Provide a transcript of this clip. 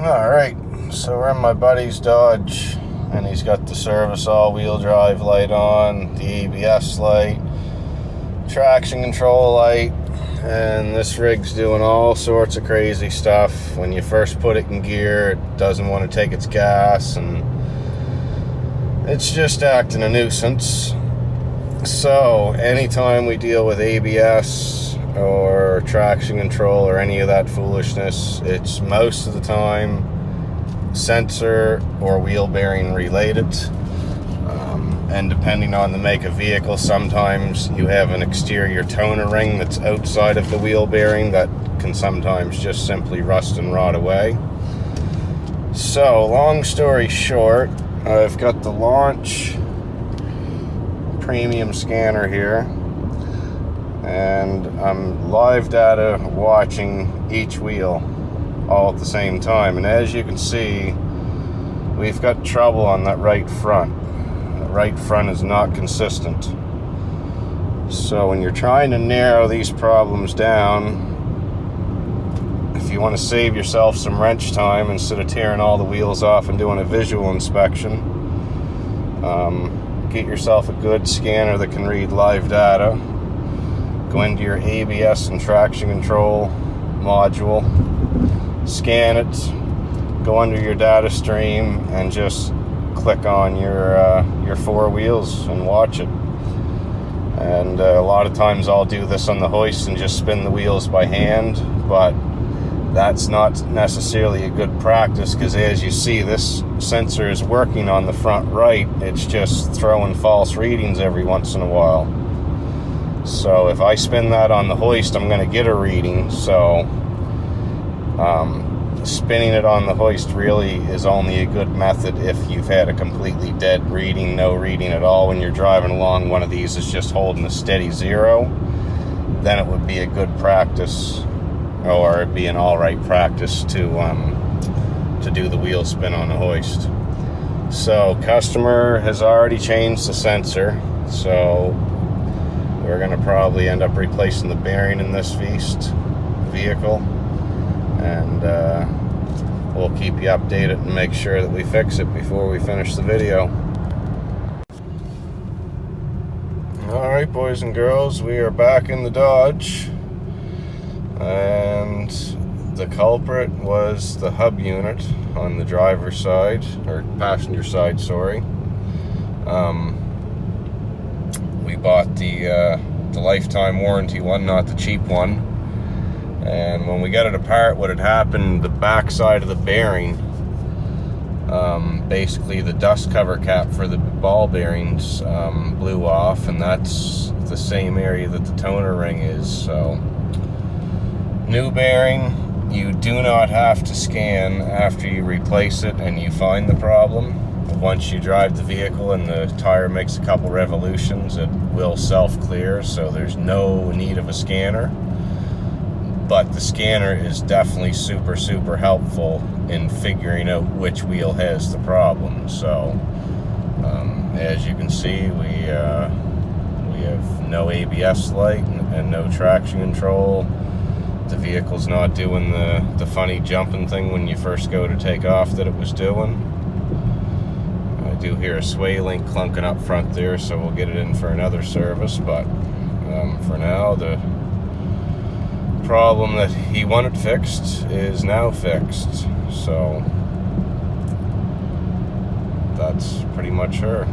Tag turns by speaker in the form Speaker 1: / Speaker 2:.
Speaker 1: Alright, so we're in my buddy's Dodge, and he's got the service all-wheel drive light on, the ABS light, traction control light, and this rig's doing all sorts of crazy stuff. When you first put it in gear, it doesn't want to take its gas, and it's just acting a nuisance. So anytime we deal with ABS or traction control or any of that foolishness, it's most of the time sensor or wheel bearing related, and depending on the make of vehicle, sometimes you have an exterior toner ring that's outside of the wheel bearing that can sometimes just simply rust and rot away. So long story short, I've got the Launch premium scanner here, and I'm live data watching each wheel all at the same time, and as you can see, we've got trouble on that right front. The right front is not consistent. So when you're trying to narrow these problems down, if you want to save yourself some wrench time instead of tearing all the wheels off and doing a visual inspection, get yourself a good scanner that can read live data. Go into your ABS and traction control module, scan it, go under your data stream, and just click on your four wheels and watch it. And a lot of times I'll do this on the hoist and just spin the wheels by hand, but that's not necessarily a good practice, because as you see, this sensor is working on the front right. It's just throwing false readings every once in a while. So if I spin that on the hoist, I'm going to get a reading. So spinning it on the hoist really is only a good method if you've had a completely dead reading, no reading at all. When you're driving along, one of these is just holding a steady zero, then it would be a good practice, or it'd be an all-right practice to do the wheel spin on the hoist. So customer has already changed the sensor, so we're going to probably end up replacing the bearing in this vehicle, and we'll keep you updated and make sure that we fix it before we finish the video. Alright, boys and girls, we are back in the Dodge, and the culprit was the hub unit on the driver's side, or passenger side, sorry. We bought the lifetime warranty one, not the cheap one. And when we got it apart, what had happened, the back side of the bearing, basically the dust cover cap for the ball bearings blew off, and that's the same area that the toner ring is. So new bearing, you do not have to scan after you replace it and you find the problem. Once you drive the vehicle and the tire makes a couple revolutions, it will self-clear, so there's no need of a scanner. But the scanner is definitely super, super helpful in figuring out which wheel has the problem. So, as you can see, we have no ABS light and no traction control. The vehicle's not doing the funny jumping thing when you first go to take off that it was doing. I do hear a sway link clunking up front there, so we'll get it in for another service. But for now, the problem that he wanted fixed is now fixed. So that's pretty much her.